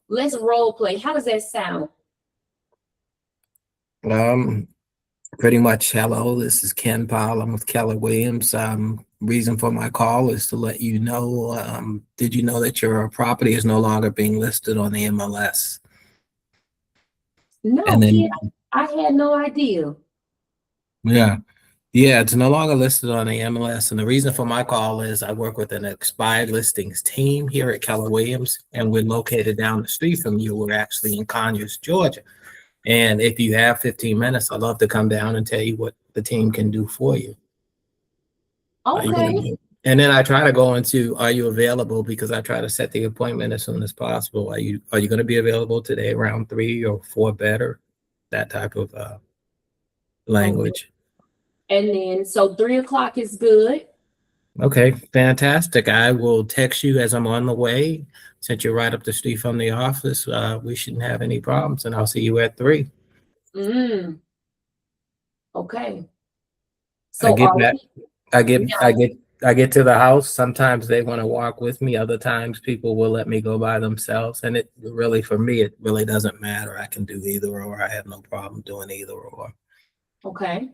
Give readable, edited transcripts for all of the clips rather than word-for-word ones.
let's role play. How does that sound? Pretty much. Hello, this is Ken Powell. I'm with Keller Williams. Reason for my call is to let you know, did you know that your property is no longer being listed on the MLS? No, And then, kid, I had no idea. yeah, it's no longer listed on the MLS. And the reason for my call is I work with an expired listings team here at Keller Williams, and we're located down the street from you. We're actually in Conyers, Georgia. And if you have 15 minutes, I'd love to come down and tell you what the team can do for you. Okay. And then I try to go into, are you available? Because I try to set the appointment as soon as possible. Are you going to be available today around 3 or 4 better? That type of language. And then, so 3 o'clock is good. Okay, fantastic. I will text you as I'm on the way. Since you're right up the street from the office, we shouldn't have any problems, and I'll see you at 3. Okay. So I get to the house. Sometimes they want to walk with me. Other times people will let me go by themselves. And it really, for me, it really doesn't matter. I can do either or. I have no problem doing either or. Okay.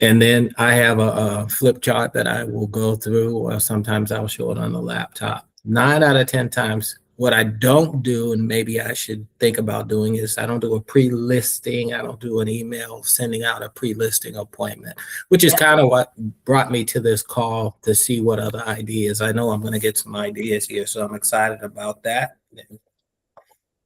And then I have a flip chart that I will go through, or sometimes I'll show it on the laptop. 9 out of 10 times, what I don't do, and maybe I should think about doing, is I don't do a pre-listing. I don't do an email sending out a pre-listing appointment, which is kind of what brought me to this call, to see what other ideas. I know I'm going to get some ideas here, so I'm excited about that.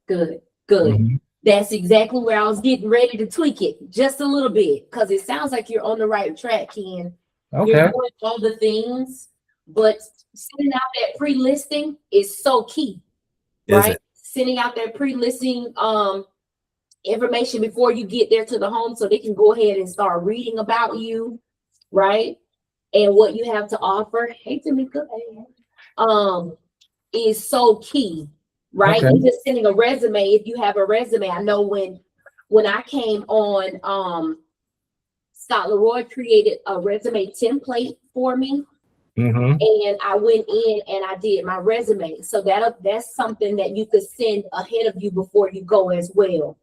Good. Mm-hmm. That's exactly where I was getting ready to tweak it just a little bit, because it sounds like you're on the right track, Ken. Okay. You're doing all the things, but sending out that pre-listing is so key, right? Sending out that pre-listing information before you get there to the home, so they can go ahead and start reading about you, right? And what you have to offer. Hey, Tamika, is so key. Right. Okay. You're just sending a resume. If you have a resume, I know when I came on, Scott Leroy created a resume template for me. Mm-hmm. And I went in and I did my resume. So that's something that you could send ahead of you before you go as well.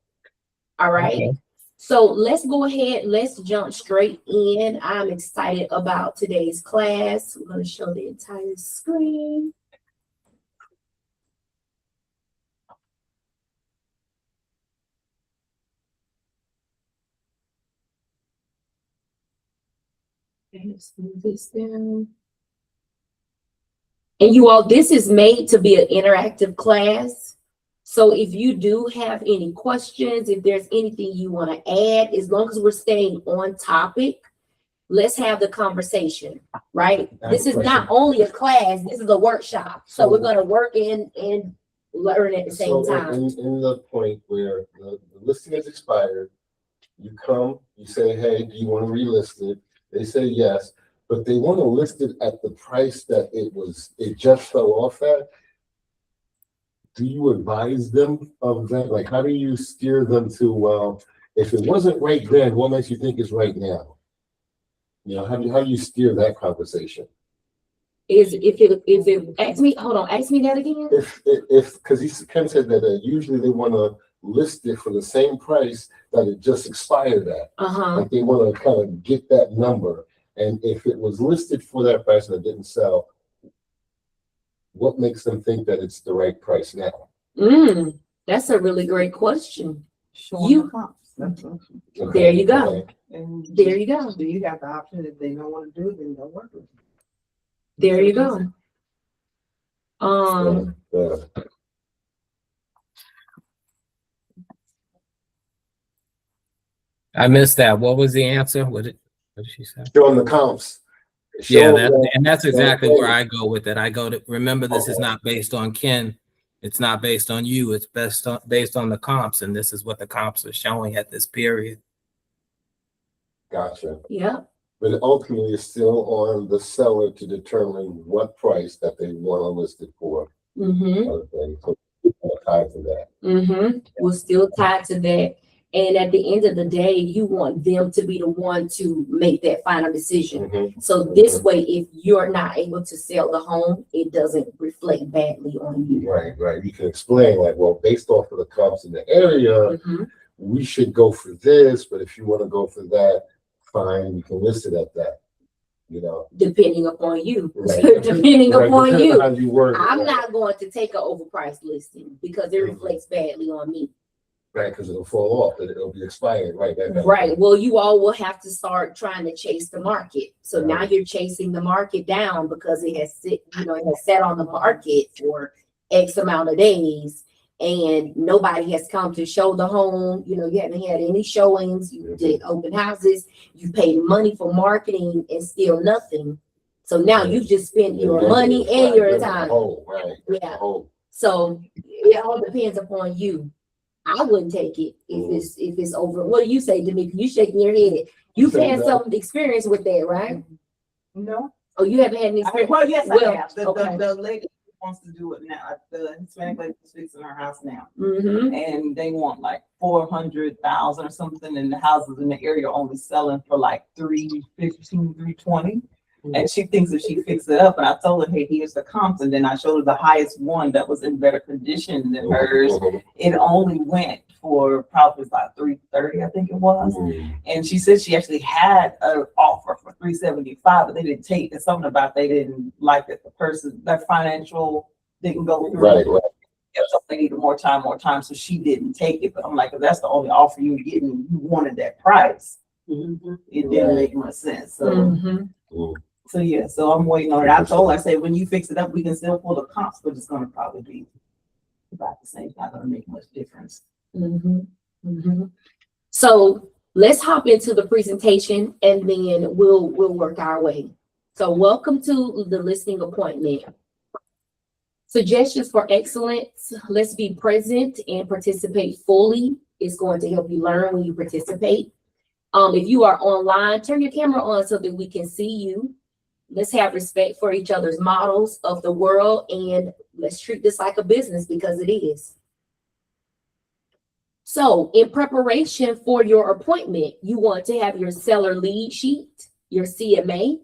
All right. Okay. So let's go ahead. Let's jump straight in. I'm excited about today's class. We're going to show the entire screen. Let's move this down. And you all, this is made to be an interactive class. So if you do have any questions, if there's anything you want to add, as long as we're staying on topic, let's have the conversation, right? This is not only a class, this is a workshop. So we're going to work in and learn at the same time. In the point where the listing is expired, you come, you say, hey, do you want to relist it? They say yes, but they want to list it at the price that it just fell off at. Do you advise them of that? Like, how do you steer them to, well, if it wasn't right then, what makes you think it's right now? You know, how do you steer that conversation? Ask me that again. Because Ken said that usually they want to list it for the same price that it just expired at. Like they want to kind of get that number. And if it was listed for that price and it didn't sell, what makes them think that it's the right price now? That's a really great question. There you go. And there you go. Do you have the option if they don't want to do it, then don't work with it? There you go. I missed that. What was the answer? What did she say? Showing the comps. That's exactly where I go with it. I go to, remember, this is not based on Ken. It's not based on you. It's based on the comps, and this is what the comps are showing at this period. Gotcha. Yeah. But ultimately, it's still on the seller to determine what price that they want to list it for. Mm-hmm. So we're tied to that. Mm-hmm. We're still tied to that. And at the end of the day, you want them to be the one to make that final decision. Mhm. So this way, if you're not able to sell the home, it doesn't reflect badly on you. Right. You can explain like, well, based off of the comps in the area, Mhm. we should go for this, but if you want to go for that, fine, you can list it at that, you know. Depending upon you, Right. depending Right, upon depending you. on how you word it, I'm right. not going to take an overpriced listing because it Mhm. reflects badly on me. Right, because it'll fall off, it'll be expired, right? Right. Well, you all will have to start trying to chase the market. So now Right. you're chasing the market down because it has sat on the market for X amount of days and nobody has come to show the home. You haven't had any showings. You did open houses. You paid money for marketing and still nothing. So now you just spent your money and your time. Right. Yeah. So it all depends upon you. I wouldn't take it if it's over. What do you say, D'Amica? You shaking your head. You've had some experience with that, right? No. Oh, you haven't had any experience? Well, yes, Well, I have. okay. The lady wants to do it now. The Hispanic lady is fixing her house now. Mm-hmm. And they want like 400,000 or something, and the houses in the area are only selling for like 315, 320. And she thinks if she fixes it up, and I told her, hey, here's the comps, and then I showed her the highest one that was in better condition than hers. It only went for probably about 330, I think it was. And she said she actually had an offer for 375, but they didn't take it. Something about they didn't like that the person, that financial didn't go through. Right. Yeah, so they needed more time, so she didn't take it. But I'm like, if that's the only offer you were getting, you wanted that price. It didn't make much sense. So yeah, so I'm waiting on it. I told her, I said, when you fix it up, we can still pull the comps, but it's gonna probably be about the same. It's not gonna make much difference. So let's hop into the presentation and then we'll work our way. So welcome to the listing appointment. Suggestions for excellence. Let's be present and participate fully. It's going to help you learn when you participate. If you are online, turn your camera on so that we can see you. Let's have respect for each other's models of the world, and let's treat this like a business because it is. So in preparation for your appointment, you want to have your seller lead sheet, your CMA,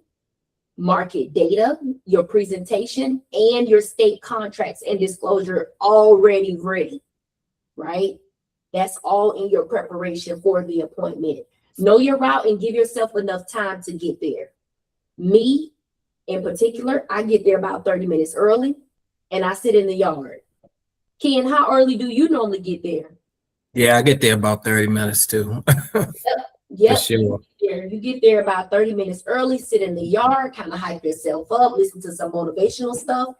market data, your presentation, and your state contracts and disclosure already ready, right? That's all in your preparation for the appointment. Know your route and give yourself enough time to get there. Me, in particular, I get there about 30 minutes early and I sit in the yard. Ken, how early do you normally get there? Yeah, I get there about 30 minutes too. Yep. For sure. You get there about 30 minutes early, sit in the yard, kind of hype yourself up, listen to some motivational stuff.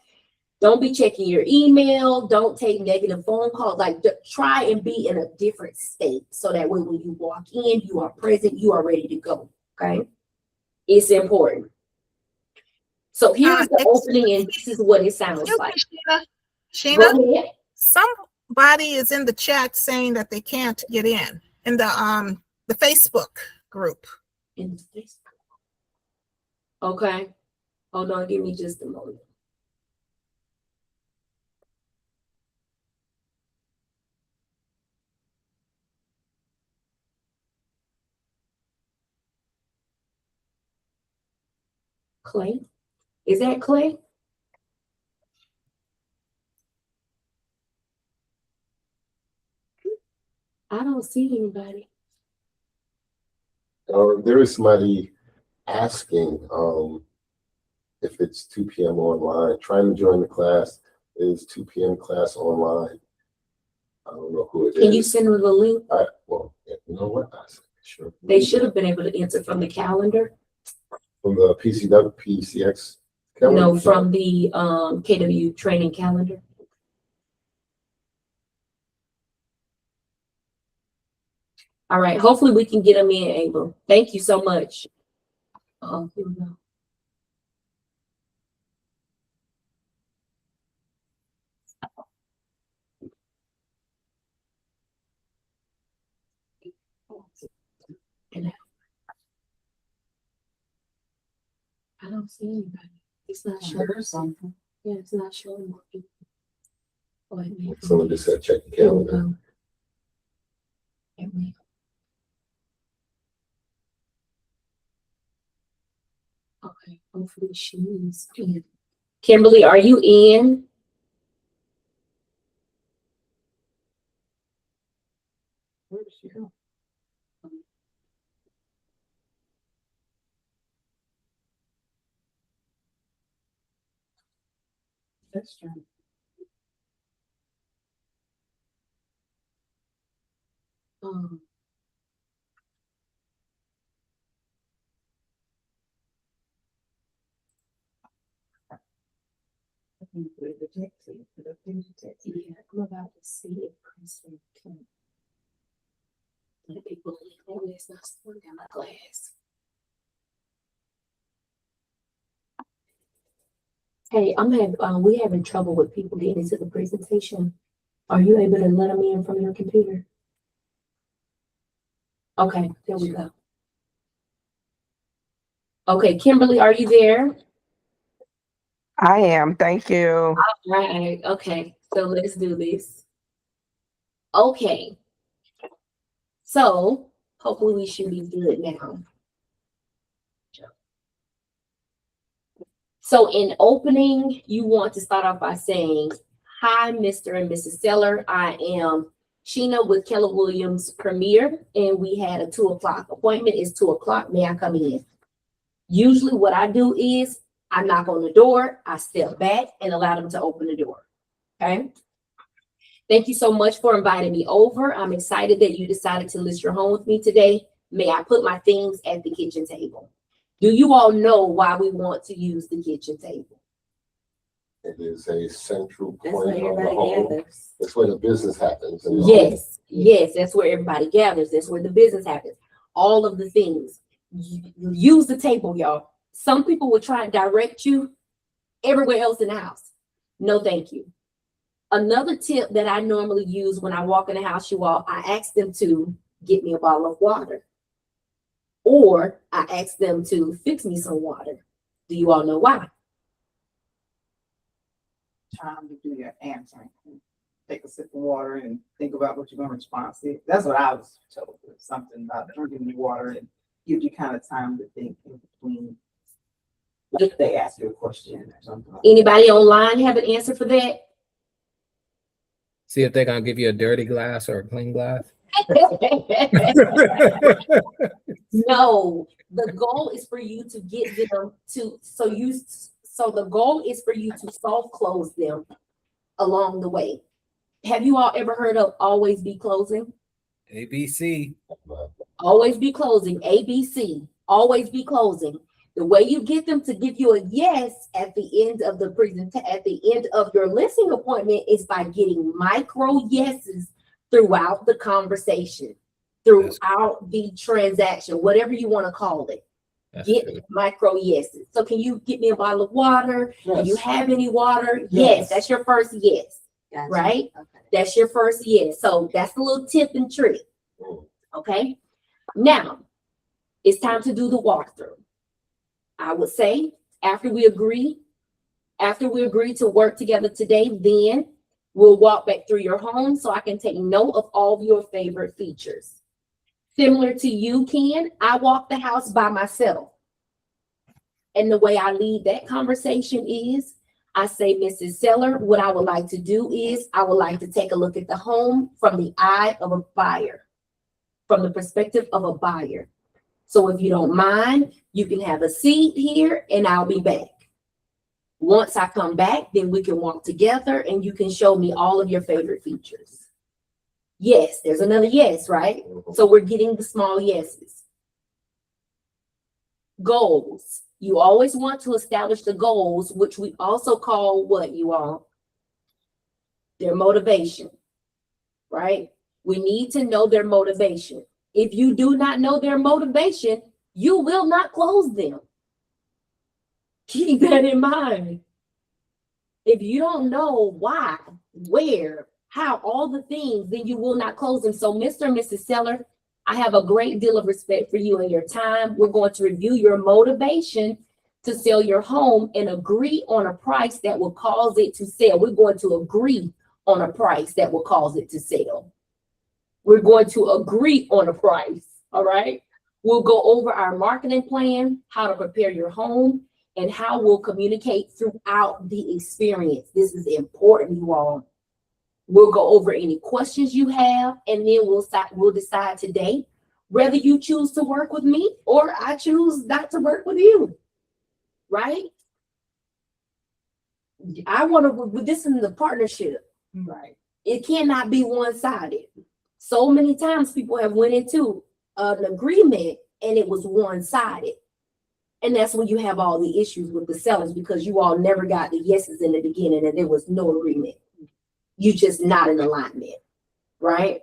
Don't be checking your email. Don't take negative phone calls. Like, try and be in a different state so that way when you walk in, you are present, you are ready to go. Okay. It's important. So here's the opening, and this is what it sounds like. Sheena, Go ahead. somebody is in the chat saying that they can't get in the Facebook group. In Facebook. Okay. Hold on, give me just a moment. Clay? Is that Clay? I don't see anybody. There is somebody asking if it's 2 p.m. online, trying to join the class. Is 2 p.m. class online? I don't know who it is. Can you send them the link? Well, you know what? Sure. They should have been able to enter from the calendar. From the PCX. No, from the KW training calendar. All right, hopefully we can get them in, Abel. Thank you so much. Here we go. I don't see anybody. It's not showing something. Yeah, it's not showing more people. Oh, Someone just said check the Here we calendar. go. Here we go. Hopefully she's in. Kimberly, are you in? Where did she go? That's true. Um, I think we're the taxi, the thing to taxi. yeah, I'm about to see if Kristen can. Let people leave. Oh, it's not pouring down my glass. Hey, we having trouble with people getting into the presentation. Are you able to let them in from your computer? Okay, there we go. Okay, Kimberly, are you there? I am, thank you. Right, okay, so let's do this. Okay. So hopefully we should be good now. So in opening, you want to start off by saying, hi, Mr. and Mrs. Seller. I am Sheena with Keller Williams Premier, and we had a 2 o'clock appointment. It's 2 o'clock. May I come in? Usually what I do is I knock on the door, I step back and allow them to open the door. Okay. Thank you so much for inviting me over. I'm excited that you decided to list your home with me today. May I put my things at the kitchen table? Do you all know why we want to use the kitchen table? It is a central That's where point of the everybody home. gathers. That's where the business happens. and Yes, yes, that's where everybody gathers. That's where the business happens. All of the things. Use the table, y'all. Some people will try and direct you everywhere else in the house. No, thank you. Another tip that I normally use when I walk in the house, you all, I ask them to get me a bottle of water. Or I ask them to fix me some water. Do you all know why? Time to do your answering. Take a sip of water and think about what you're going to respond to. That's what I was told. Something about drinking the water and give you kind of time to think in between. If they ask you a question or something. Anybody online have an answer for that? See if they're gonna give you a dirty glass or a clean glass. No, the goal is for you to get them to, so the goal is for you to soft close them along the way. Have you all ever heard of always be closing? ABC. Always be closing, ABC, always be closing. The way you get them to give you a yes at the end of the at the end of your listing appointment is by getting micro yeses throughout the conversation, throughout the transaction, whatever you want to call it. Get micro yeses. So can you get me a bottle of water? Yes. Do you have any water? Yes. Yes, that's your first yes. Gotcha. Right? Okay. That's your first yes. So that's a little tip and trick. Okay. Now it's time to do the walkthrough. I would say after we agree to work together today, then we'll walk back through your home so I can take note of all of your favorite features. Similar to you, Ken, I walk the house by myself. And the way I lead that conversation is I say, Mrs. Seller, what I would like to do is I would like to take a look at the home from the eye of a buyer, from the perspective of a buyer. So if you don't mind, you can have a seat here and I'll be back. Once I come back, then we can walk together and you can show me all of your favorite features. Yes, there's another yes, right? So we're getting the small yeses. Goals. You always want to establish the goals, which we also call what, you all? Their motivation, right? We need to know their motivation. If you do not know their motivation, you will not close them. Keep that in mind. If you don't know why, where, how, all the things, then you will not close them. So Mr. and Mrs. Seller, I have a great deal of respect for you and your time. We're going to review your motivation to sell your home and agree on a price that will cause it to sell. We're going to agree on a price that will cause it to sell. We're going to agree on a price, all right? We'll go over our marketing plan, how to prepare your home, and how we'll communicate throughout the experience. This is important, you all. We'll go over any questions you have, and then we'll decide today whether you choose to work with me or I choose not to work with you, right? I want to, this is the partnership. Right. It cannot be one-sided. So many times people have went into an agreement and it was one-sided. And that's when you have all the issues with the sellers, because you all never got the yeses in the beginning and there was no agreement. You just not in alignment, right?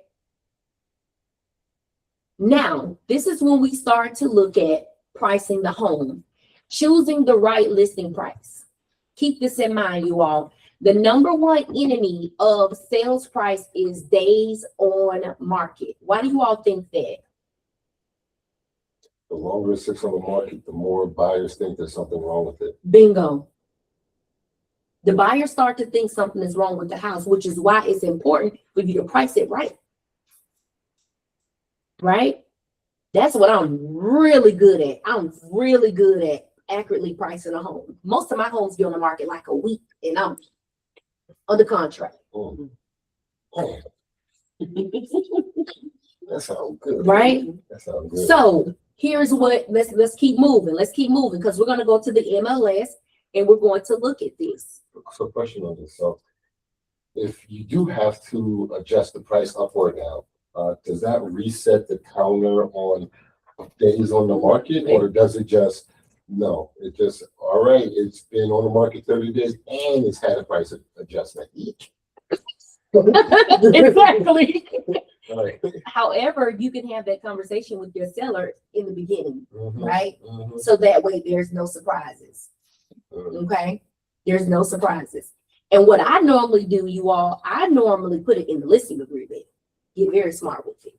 Now, this is when we start to look at pricing the home, choosing the right listing price. Keep this in mind, you all. The number one enemy of sales price is days on market. Why do you all think that? The longer it sits on the market, the more buyers think there's something wrong with it. Bingo. The buyers start to think something is wrong with the house, which is why it's important for you to price it right. Right? That's what I'm really good at. I'm really good at accurately pricing a home. Most of my homes be on the market like a week and I'm under contract. Mm. Oh. That sounds good. Right? That sounds good. So here's what, let's keep moving. Let's keep moving because we're going to go to the MLS and we're going to look at this. So question on this. So if you do have to adjust the price up or down, does that reset the counter on days on the market, or does it just, no, it just, all right, it's been on the market 30 days and it's had a price adjustment. Exactly. Right. However, you can have that conversation with your seller in the beginning, Mhm, right? mhm, So that way there's no surprises. mhm. Okay? There's no surprises. And what I normally do, you all, I normally put it in the listing agreement. Get very smart with it.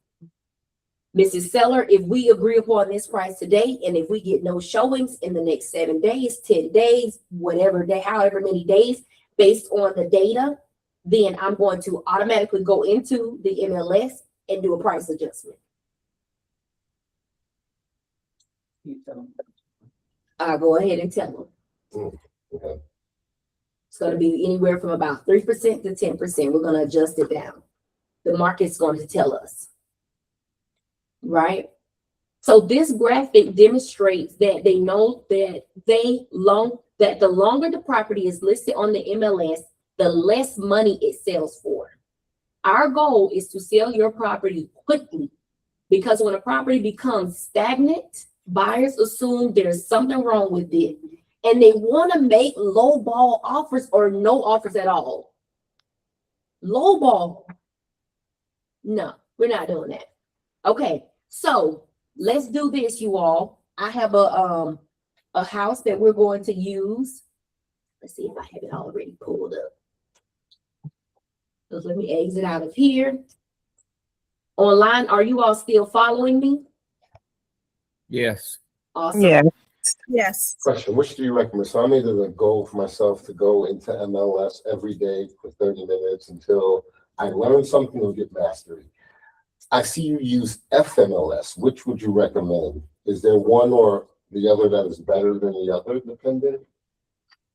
Mrs. Seller, if we agree upon this price today, and if we get no showings in the next 7 days, 10 days, whatever day, however many days, based on the data, then I'm going to automatically go into the MLS and do a price adjustment. I'll go ahead and tell them. Okay. It's going to be anywhere from about 3% to 10%. We're going to adjust it down. The market's going to tell us. Right? So this graphic demonstrates that they know that the longer the property is listed on the MLS, the less money it sells for. Our goal is to sell your property quickly, because when a property becomes stagnant, buyers assume there's something wrong with it and they want to make low ball offers or no offers at all. Low ball. No, we're not doing that. Okay, so let's do this, you all. I have a house that we're going to use. Let's see if I have it already pulled up. So let me exit out of here. Online, are you all still following me? Yes. Awesome. Yeah. Yes. Question, which do you recommend? So I made it a goal for myself to go into MLS every day for 30 minutes until I learn something or get mastery. I see you use FMLS. Which would you recommend? Is there one or the other that is better than the other, dependent?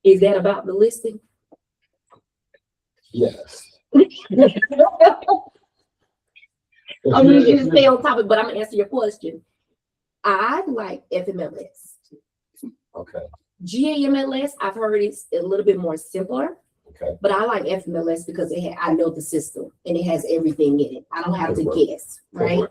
Is that about the listing? Yes. I'm going to stay on topic, but I'm going to answer your question. I like FMLS. Okay. GAMLS, I've heard it's a little bit more simpler, Okay. but I like FMLS because I know the system and it has everything in it. I don't have to guess, right?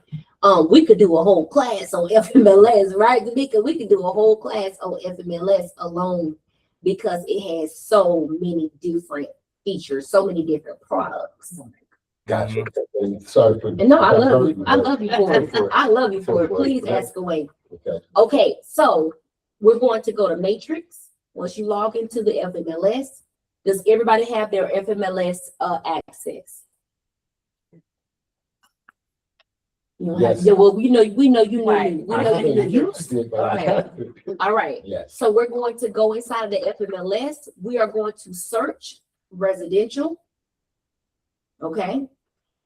We could do a whole class on FMLS, right? We could do a whole class on FMLS alone because it has so many different features, so many different products. Gotcha. And sorry for. And no, I love you. I love you for it. I love you for it. Please ask away. Okay. Okay, so we're going to go to Matrix. Once you log into the FMLS, does everybody have their FMLS access? You don't have, Yes. yeah, well, we know you knew. Right. We I know you haven't knew. used it, but I have it. All right. Yes. So we're going to go inside of the FMLS. We are going to search residential. Okay.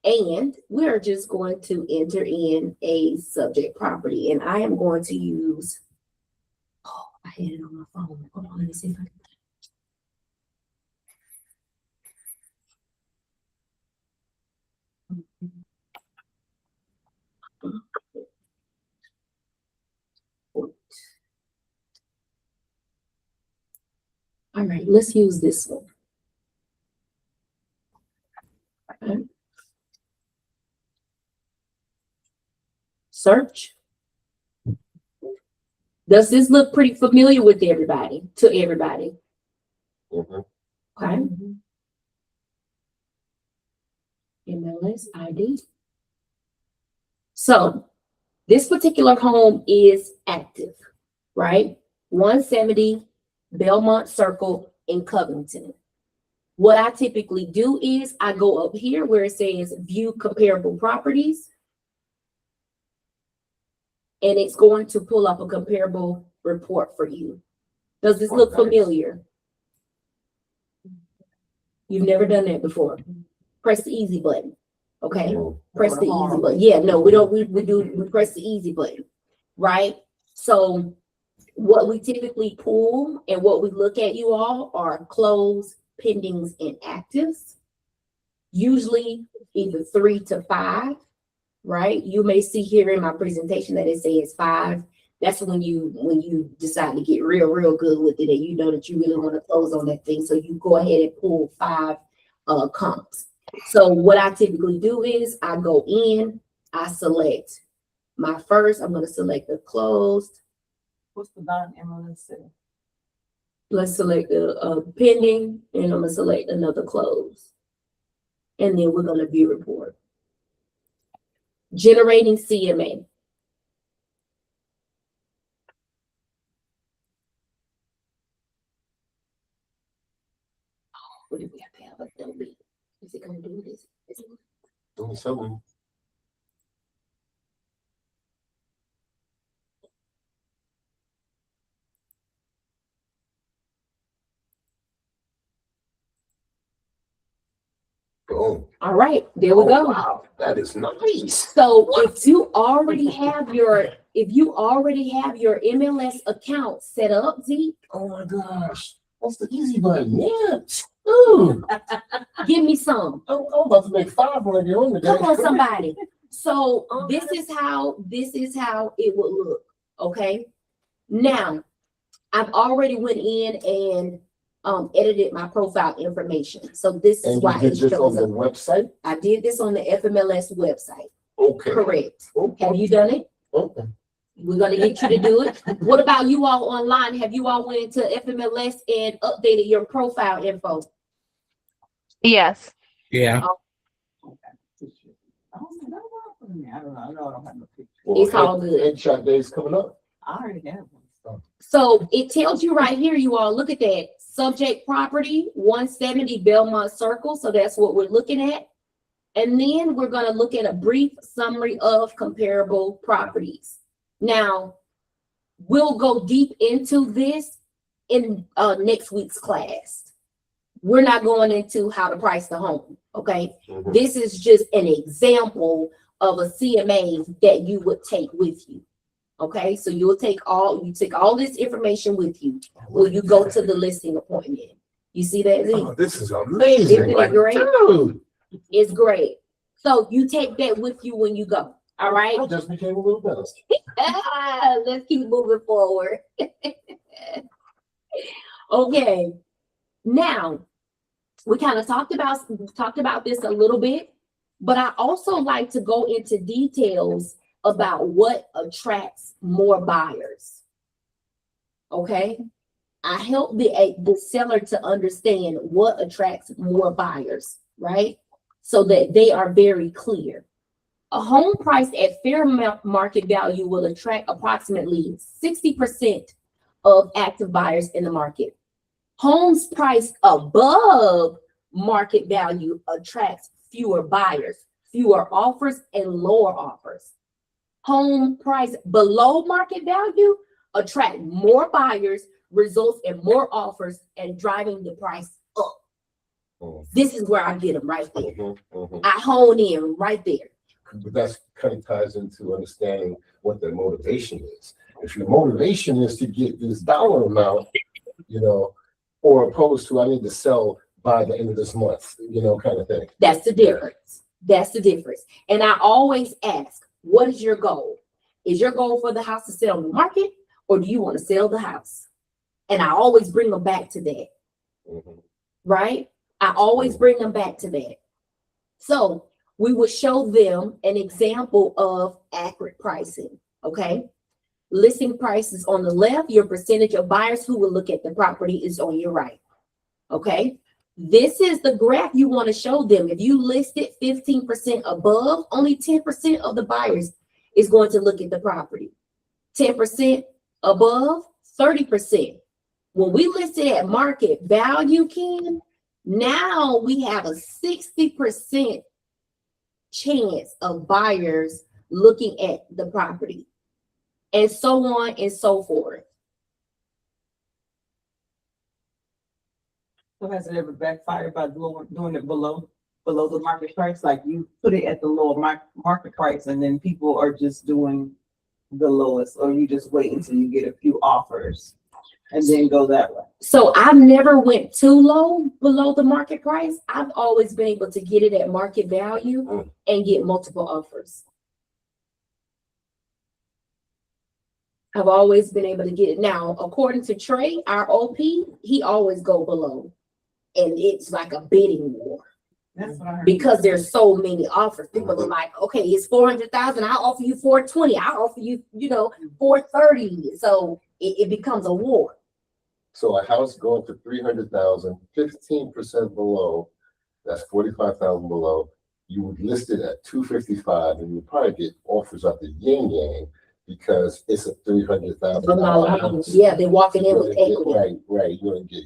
And we are just going to enter in a subject property. And I am going to use, I had it on my phone. Hold on, let me see if I can. All right, let's use this one. Okay. Search. Does this look pretty familiar with everybody, to everybody? Mhm. Okay. MLS ID. So this particular home is active, right? 170 Belmont Circle in Covington. What I typically do is I go up here where it says view comparable properties. And it's going to pull up a comparable report for you. Does this look familiar? You've never done that before. Press the easy button. Okay, press the easy button. Yeah, no, we don't, we press the easy button, right? So what we typically pull and what we look at, you all, are closed, pendings, and actives. Usually either 3 to 5, right? You may see here in my presentation that it says 5. That's when you decide to get real good with it and you know that you really want to close on that thing. So you go ahead and pull 5 comps. So what I typically do is I go in, I select my first, I'm going to select the closed. What's the non-MLS say? Let's select the pending, and I'm going to select another close. And then we're going to view report. Generating CMA. What do we have to have? Adobe. Is it going to do this? Doing something. Oh. All right, there we go. Wow, that is nice. So if you already have your MLS account set up, Z, Oh my gosh, that's the easy button. Yeah. Ooh. give me some. I'm about to make 5 when I get on the Come on, somebody. So this is how it would look. Okay. Now, I've already went in and edited my profile information. So this is And why you did it this on shows the up. website? I did this on the FMLS website. Okay. Correct. Okay. Have you done it? Okay. We're gonna get you to do it. What about you all online? Have you all went into FMLS and updated your profile info? Yes. Yeah. I don't know. I know I don't have no picture. Well, It's all good. Headshot day is coming up. I already have one. So it tells you right here, you all, look at that. Subject property, 170 Belmont Circle. So that's what we're looking at. And then we're going to look at a brief summary of comparable properties. Now, we'll go deep into this in next week's class. We're not going into how to price the home, okay? Mhm. This is just an example of a CMA that you would take with you. Okay, so you take all this information with you when you go to the listing appointment. You see that? Oh, this is amazing. Isn't it Like, great? dude, It's great. So you take that with you when you go. All right. I just became a little better. Let's keep moving forward. Okay. Now we kind of talked about this a little bit, but I also like to go into details about what attracts more buyers. Okay. I help the seller to understand what attracts more buyers, right? So that they are very clear. A home priced at fair market value will attract approximately 60% of active buyers in the market. Homes priced above market value attracts fewer buyers, fewer offers, and lower offers. Home price below market value attract more buyers, results in more offers, and driving the price up. Mhm. This is where I get them right there. Mhm, mhm. I hone in right there. But that's kind of ties into understanding what their motivation is. If your motivation is to get this dollar amount, or opposed to I need to sell by the end of this month, kind of thing. That's the difference. That's the difference. And I always ask, what is your goal? Is your goal for the house to sell on the market, or do you want to sell the house? And I always bring them back to that. Mhm. Right? I always bring them back to that. So we will show them an example of accurate pricing. Okay. Listing prices on the left, your percentage of buyers who will look at the property is on your right. Okay. This is the graph you want to show them. If you list it 15% above, only 10% of the buyers is going to look at the property. 10% above, 30%. When we list it at market value, Ken, now we have a 60% chance of buyers looking at the property, and so on and so forth. So has it ever backfired by doing it below the market price? Like you put it at the lower market price and then people are just doing the lowest, or you just wait until you get a few offers and then go that way? So I've never went too low below the market price. I've always been able to get it at market value and get multiple offers. I've always been able to get it. Now, according to Trey, our OP, he always go below. And it's like a bidding war. That's what I heard. Because there's so many offers. People are like, okay, it's 400,000. I'll offer you 420. I'll offer you, 430. So it becomes a war. So a house going for 300,000, 15% below, that's 45,000 below. You would list it at 255, and you would probably get offers out the yin yang because it's a $300,000 house. Yeah, they're walking in with equity. Right. You're gonna get,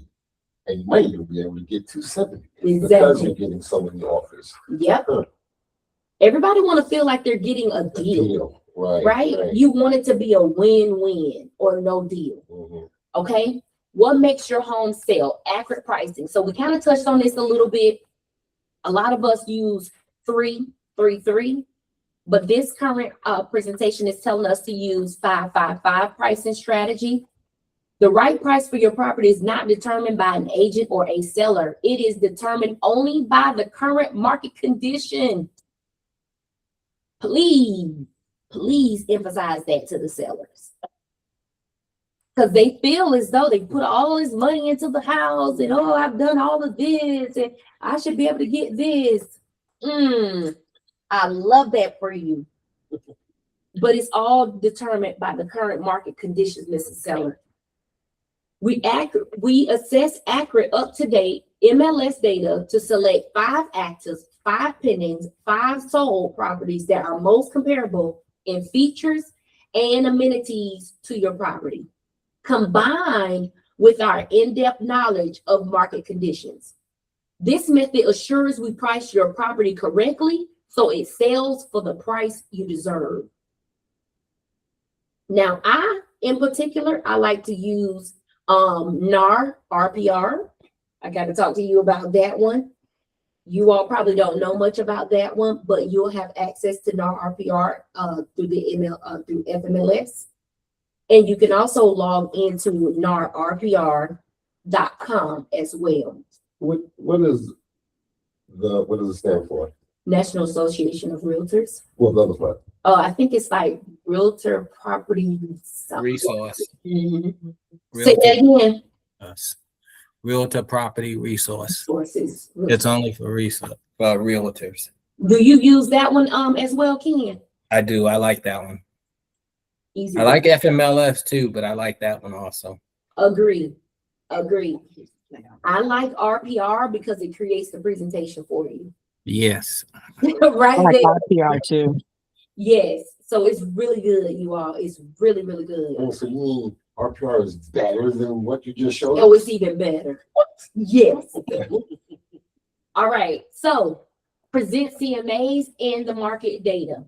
and you might even be able to get 270 because Exactly. you're getting so many offers. Yep. Everybody want to feel like they're getting a deal. Right? You want it to be a win-win or no deal. Mhm. Okay. What makes your home sell? Accurate pricing. So we kind of touched on this a little bit. A lot of us use 3-3-3, but this current presentation is telling us to use 5-5-5 pricing strategy. The right price for your property is not determined by an agent or a seller. It is determined only by the current market condition. Please emphasize that to the sellers. Because they feel as though they put all this money into the house and, oh, I've done all of this and I should be able to get this. I love that for you. But it's all determined by the current market conditions, Mrs. Seller. We assess accurate, up-to-date MLS data to select 5 active, 5 pendings, 5 sold properties that are most comparable in features and amenities to your property, combined with our in-depth knowledge of market conditions. This method assures we price your property correctly so it sells for the price you deserve. Now, in particular, I like to use NAR RPR. I got to talk to you about that one. You all probably don't know much about that one, but you'll have access to NAR RPR through through FMLS. And you can also log into narrpr.com as well. What does it stand for? National Association of Realtors. Well, the other part. I think it's like Realtor Property something. Resource. Mhm. Say that again. Realtor Property Resource. Sources. It's only for realtors. Do you use that one as well, Ken? I do. I like that one. Easy. I like FMLS too, but I like that one also. Agree. I like RPR because it creates the presentation for you. Yes. Right I like there. RPR too. Yes. So it's really good, you all. It's really, really good. Oh, so you mean RPR is better than what you just showed? Oh, it's even better. Yes. All right. So present CMAs and the market data.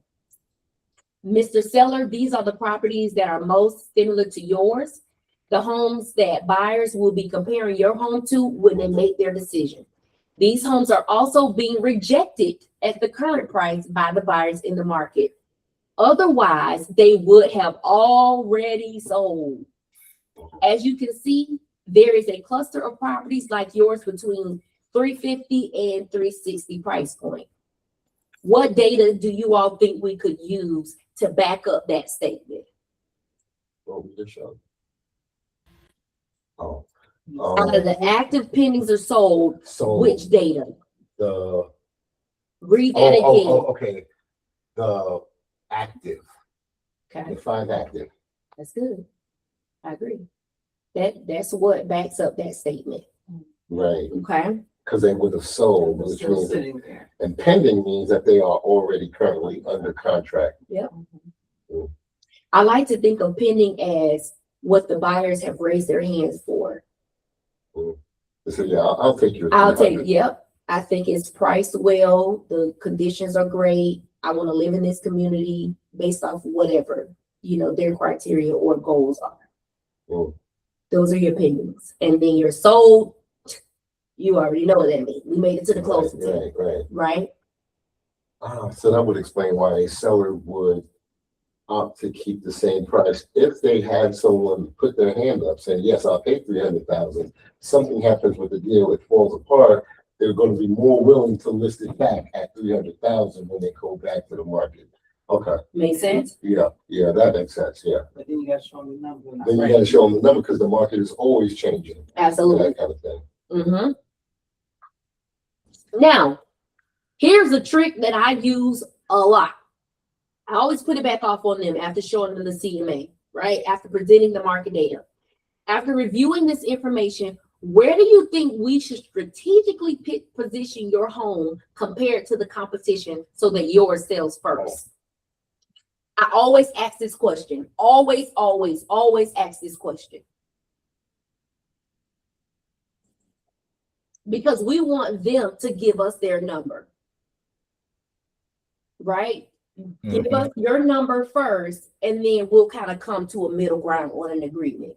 Mr. Seller, these are the properties that are most similar to yours. The homes that buyers will be comparing your home to when they make their decision. These homes are also being rejected at the current price by the buyers in the market. Otherwise, they would have already sold. As you can see, there is a cluster of properties like yours between 350 and 360 price point. What data do you all think we could use to back up that statement? What we just showed. Oh. Out of the active pendings are sold, So which data? the Read that again. okay. The active, Okay, define active. that's good. I agree. That's what backs up that statement. Right. Okay. Because they would have sold, It's which still means, sitting there. and pending means that they are already currently under contract. I like to think of pending as what the buyers have raised their hands for. So yeah, I'll take your. I'll take, 300. yep. I think it's priced well. The conditions are great. I want to live in this community based off whatever, their criteria or goals are. Mm. Those are your pendings. And then your sold, you already know what that means. We made it to the closing table, Right. right? So that would explain why a seller would opt to keep the same price if they had someone put their hand up saying, yes, I'll pay 300,000. Something happens with the deal, it falls apart. They're going to be more willing to list it back at 300,000 when they go back to the market. Okay. Make sense? Yeah, that makes sense. Yeah. But then you gotta show them the number. Then you got to show them the number because the market is always changing. Absolutely. That kind of thing. Mm-hmm. Now, here's a trick that I use a lot. I always put it back off on them after showing them the CMA, right? After presenting the market data. After reviewing this information, where do you think we should strategically position your home compared to the competition so that yours sells first? I always ask this question. Always ask this question. Because we want them to give us their number. Right? Give us your number first, and then we'll kind of come to a middle ground on an agreement.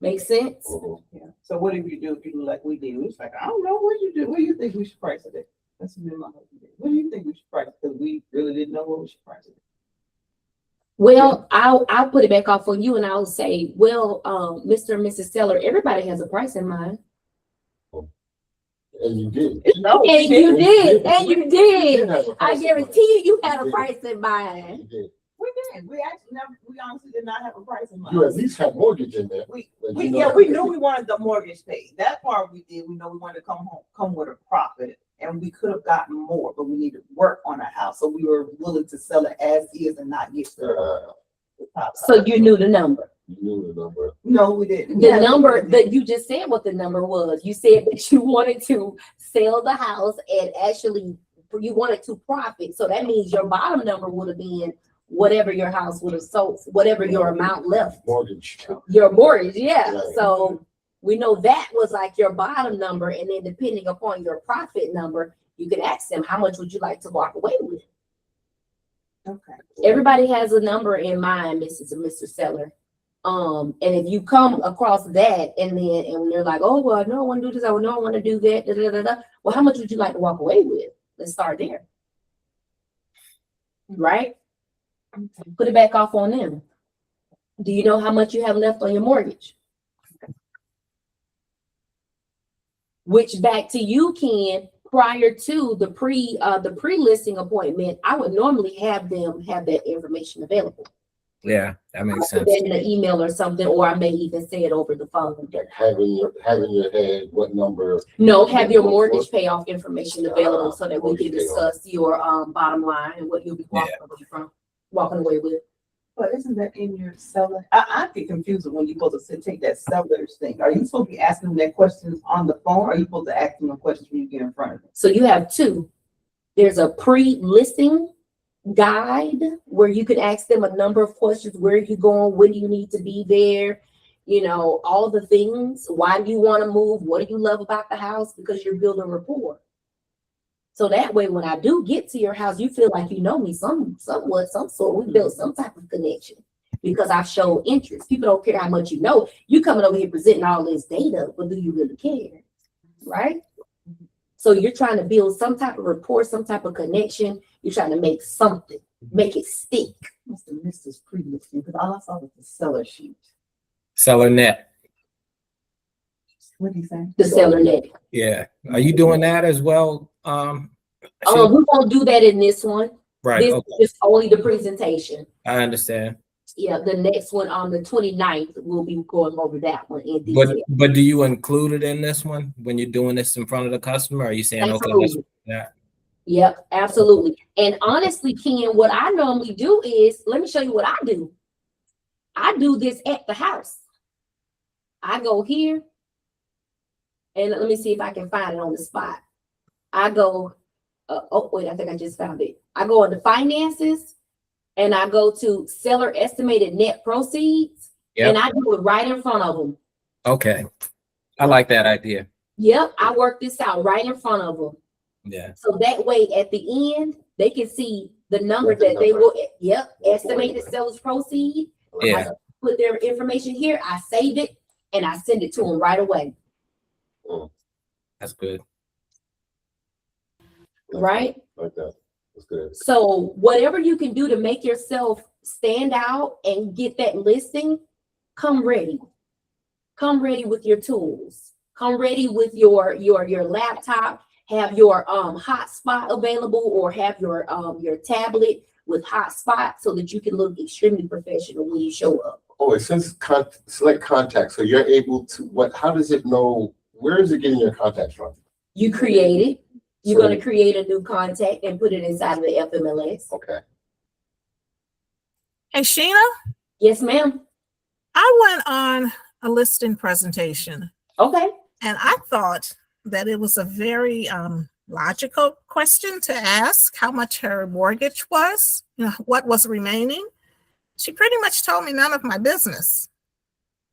Make sense? Yeah. So what if you do like we did? It's like, I don't know what you do. What do you think we should price it at? That's what my husband did. What do you think we should price it? Because we really didn't know what we should price it at. Well, I'll put it back off on you, and I'll say, well, Mr. and Mrs. Seller, everybody has a price in mind. And you did. No, And you did. have a price I in guarantee you had a You did. price in mind. mind. You did. we did. We actually never. We honestly did not have a price in mind. You at least had mortgage in there. We You know. we knew we wanted the mortgage paid. That part we did. We know we wanted to come with a profit, and we could have gotten more, but we needed work on our house, so we were willing to sell it as is and not get the top. So you knew the number. You knew the number. No, we didn't. The number that you just said what the number was. You said that you wanted to sell the house and actually you wanted to profit. So that means your bottom number would have been whatever your house would have sold, whatever your amount left. Mortgage. Your mortgage, yeah. Right. So we know that was like your bottom number, and then depending upon your profit number, you can ask them how much would you like to walk away with. Okay. Everybody has a number in mind, Mrs. and Mr. Seller. And if you come across that and they're like, oh, well, no, I want to do this. I know I want to do that. Da, da, da, da. Well, how much would you like to walk away with? Let's start there. Right? Put it back off on them. Do you know how much you have left on your mortgage? Which back to you, Ken, prior to the pre-listing appointment, I would normally have them have that information available. Yeah, that makes Put sense. that in an email or something, or I may even say it over the phone. Like having your head, what number? No, have your mortgage payoff information available so that we can discuss your bottom line and what you'll be walking away with. But isn't that in your seller? I get confused when you're supposed to take that seller's thing. Are you supposed to be asking them that questions on the phone? Or are you supposed to ask them a question when you get in front of them? So you have two. There's a pre-listing guide where you can ask them a number of questions. Where are you going? When do you need to be there? You know, all the things. Why do you want to move? What do you love about the house? Because you're building rapport. So that way, when I do get to your house, you feel like you know me somewhat, some sort. We built some type of connection because I've shown interest. People don't care how much you know. You coming over here presenting all this data, but do you really care? Right? So you're trying to build some type of rapport, some type of connection. You're trying to make something. make it stick. Must have missed this previous thing, because all I saw was the seller sheet. Seller net. What did he say? The seller net. Yeah. Are you doing that as well? We won't do that in this one. Right. This Okay. is only the presentation. I understand. Yeah, the next one on the 29th, we'll be going over that one in detail. But do you include it in this one when you're doing this in front of the customer? Or are you saying, okay, let's Absolutely. do that? Yep, absolutely. And honestly, Ken, what I normally do is, let me show you what I do. I do this at the house. I go here, and let me see if I can find it on the spot. I go, oh, wait, I think I just found it. I go into finances, and I go to seller estimated net proceeds, and I do it right in front of them. Okay. I like that idea. Yep, I work this out right in front of them. Yeah. So that way, at the end, they can see the number that they will, estimated seller's proceed. Yeah. I put their information here, I save it, and I send it to them right away. That's good. Right? Like that. That's good. So whatever you can do to make yourself stand out and get that listing, come ready. Come ready with your tools. Come ready with your laptop. Have your hotspot available, or have your tablet with hotspot, so that you can look extremely professional when you show up. Oh, it says select contact. So you're able to, how does it know, where is it getting your contacts from? You create it. You're So- going to create a new contact and put it inside of the FMLS. Okay. Hey, Sheena, Yes, ma'am. I went on a listing presentation Okay. and I thought that it was a very logical question to ask, how much her mortgage was, what was remaining. She pretty much told me none of my business.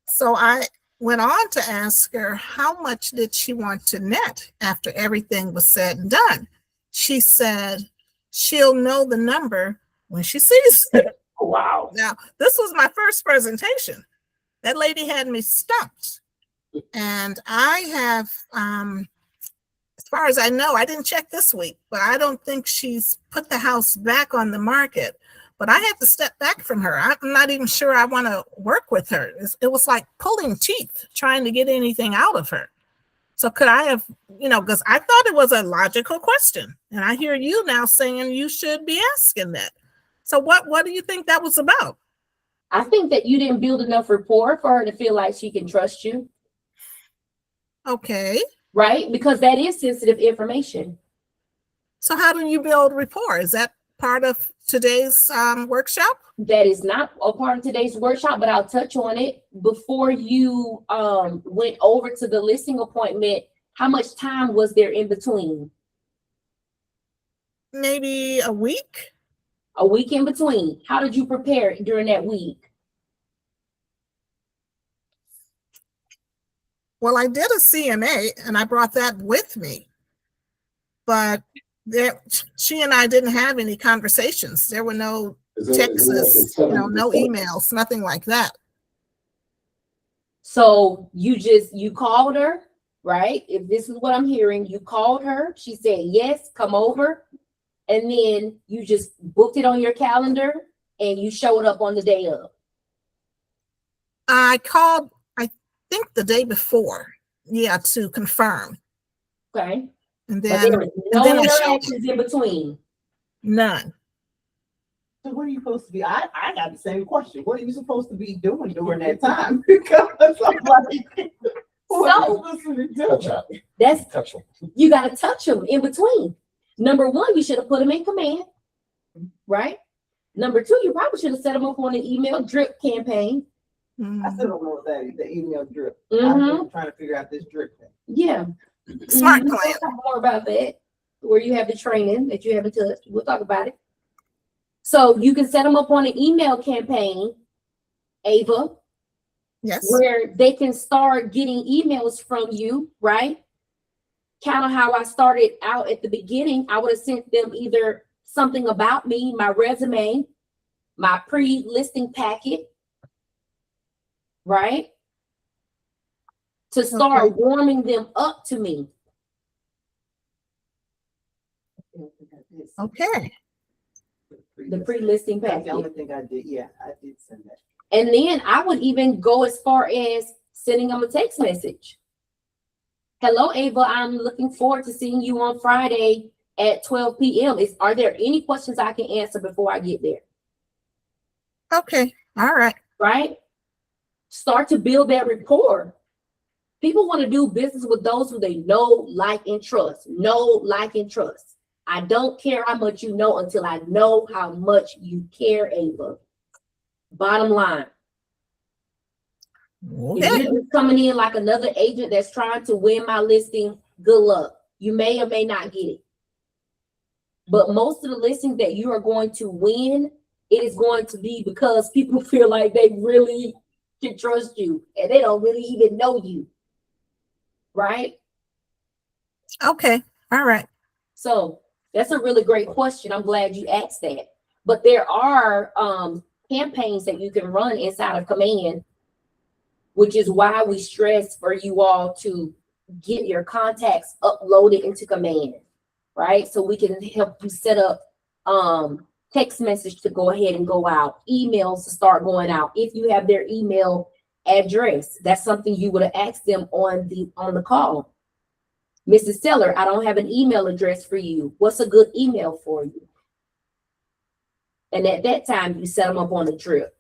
So I went on to ask her, how much did she want to net after everything was said and done? She said she'll know the number when she sees it. Wow. Now, this was my first presentation. That lady had me stumped. And I have, as far as I know, I didn't check this week, but I don't think she's put the house back on the market. But I had to step back from her. I'm not even sure I want to work with her. It was like pulling teeth, trying to get anything out of her. So could I have, because I thought it was a logical question. And I hear you now saying you should be asking that. So what do you think that was about? I think that you didn't build enough rapport for her to feel like she can trust you. Okay. Right? Because that is sensitive information. So how do you build rapport? Is that part of today's workshop? That is not a part of today's workshop, but I'll touch on it. Before you went over to the listing appointment, how much time was there in between? Maybe a week. A week in between. How did you prepare during that week? Well, I did a CMA and I brought that with me. But she and I didn't have any conversations. There were no texts, no emails, nothing like that. So you called her, right? If this is what I'm hearing, you called her. She said, yes, come over. And then you just booked it on your calendar and you showed up on the day of. I called, I think the day before, to confirm. Okay. And But then, there was no then I showed interactions in between. none. So what are you supposed to be? I got the same question. What are you supposed to be doing during that time? Because I'm like, what are you supposed to be Touch doing? up. That's, Touch them. you got to touch them in between. Number one, you should have put them in command, right? Number two, you probably should have set them up on an email drip campaign. Mm. I still don't know what that is, the email drip. Mhm. I'm trying to figure out this drip thing. Yeah. Smart Mhm. plan. We'll talk more about that, where you have the training that you haven't touched. We'll talk about it. So you can set them up on an email campaign, Ava, Yes. where they can start getting emails from you, right? Kind of how I started out at the beginning. I would have sent them either something about me, my resume, my pre-listing packet, right? To start warming them up to me. Okay. the pre-listing That's the only packet. thing I did. Yeah, I did send that. And then I would even go as far as sending them a text message. Hello, Ava, I'm looking forward to seeing you on Friday at 12 p.m. Are there any questions I can answer before I get there? Okay, all right. Right? Start to build that rapport. People want to do business with those who they know, like, and trust. Know, like, and trust. I don't care how much you know until I know how much you care, Ava. Bottom line. If Okay. you're just coming in like another agent that's trying to win my listing, good luck. You may or may not get it. But most of the listings that you are going to win, it is going to be because people feel like they really can trust you and they don't really even know you. Right? Okay, all right. So that's a really great question. I'm glad you asked that. But there are campaigns that you can run inside of Command, which is why we stress for you all to get your contacts uploaded into Command, right? So we can help you set up text message to go ahead and go out, emails to start going out. If you have their email address, that's something you would have asked them on the call. Mrs. Seller, I don't have an email address for you. What's a good email for you? And at that time, you set them up on the trip.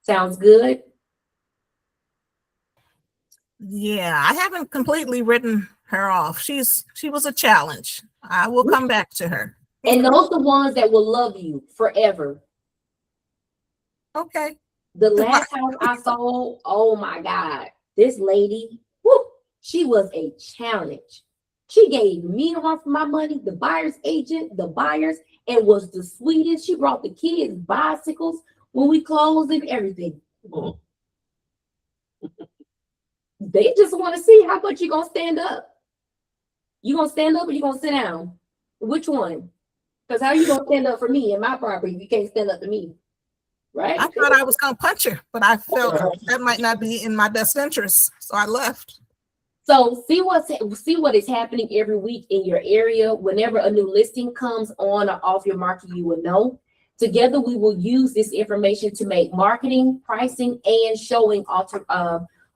Sounds good? Yeah, I haven't completely written her off. She was a challenge. I will come back to her. And those are the ones that will love you forever. Okay. The last house I sold, oh my God, this lady, whoo, she was a challenge. She gave me a run for my money, the buyer's agent, the buyers, and was the sweetest. She brought the kids bicycles when we closed and everything. They just want to see how much you're going to stand up. You going to stand up or you going to sit down? Which one? Because how you going to stand up for me and my property if you can't stand up to me? Right? I thought I was going to punch her, but I felt that might not be in my best interest. So I left. So see what is happening every week in your area. Whenever a new listing comes on or off your market, you will know. Together, we will use this information to make marketing, pricing, and showing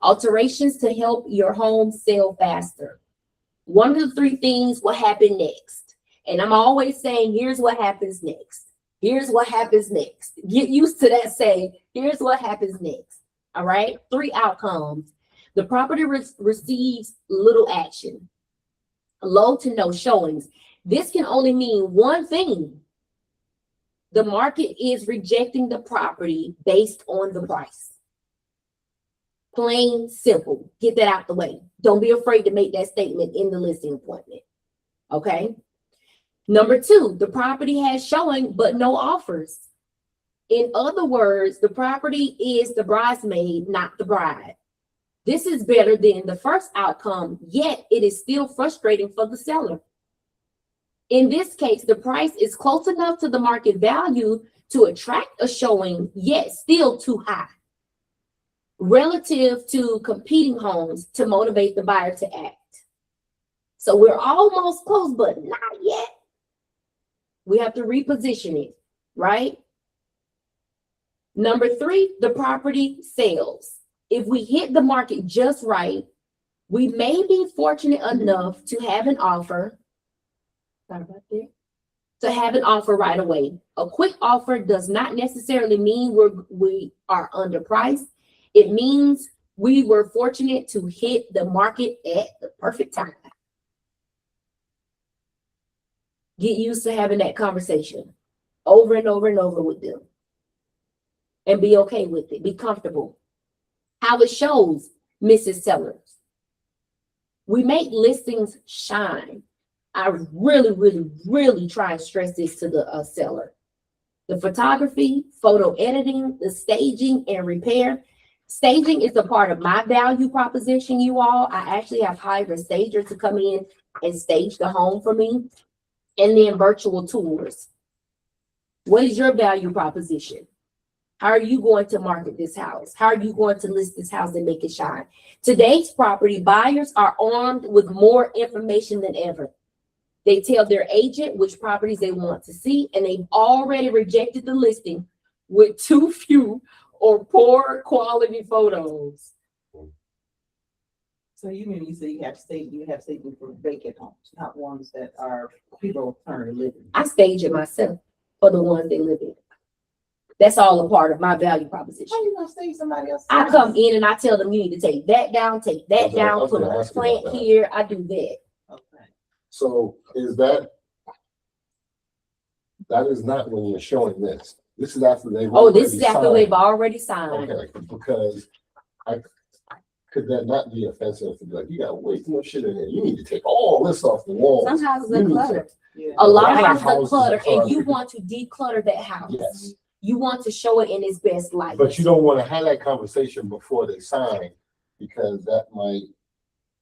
alterations to help your home sell faster. One of the three things will happen next. And I'm always saying, here's what happens next. Here's what happens next. Get used to that saying, here's what happens next. All right? 3 outcomes. The property receives little action, low to no showings. This can only mean one thing. The market is rejecting the property based on the price. Plain simple. Get that out the way. Don't be afraid to make that statement in the listing appointment. Okay? Number 2, the property has showing but no offers. In other words, the property is the bridesmaid, not the bride. This is better than the first outcome, yet it is still frustrating for the seller. In this case, the price is close enough to the market value to attract a showing, yet still too high relative to competing homes to motivate the buyer to act. So we're almost close, but not yet. We have to reposition it, right? Number 3, the property sales. If we hit the market just right, we may be fortunate enough to have an offer. To have an offer right away. A quick offer does not necessarily mean we are underpriced. It means we were fortunate to hit the market at the perfect time. Get used to having that conversation over and over and over with them. And be okay with it. Be comfortable. How it shows, Mrs. Sellers. We make listings shine. I really try and stress this to the seller. The photography, photo editing, the staging and repair. Staging is a part of my value proposition, you all. I actually have hired a stager to come in and stage the home for me. And then virtual tours. What is your value proposition? How are you going to market this house? How are you going to list this house and make it shine? Today's property buyers are armed with more information than ever. They tell their agent which properties they want to see, and they've already rejected the listing with too few or poor quality photos. So you mean, you say you have staging for vacant homes, not ones that are people currently living. I stage it myself for the ones they live in. That's all a part of my value proposition. How you gonna stage somebody else? I come in and I tell them, you need to take that down, take that Okay, I down, was put gonna a ask you about plant that. here. I do that. Okay. So that is not when you're showing this. This is after they've. Oh, this is already after signed. they've already signed. Okay, because could that not be offensive to be like, you got way too much shit in here. You need to take all this off the wall. Some houses You are need to- cluttered. Yeah. A lot of Yeah, houses are houses are cluttered, and you cluttered. want to declutter that house. Yes, You want to show it in its best light. but you don't want to have that conversation before they sign, because that might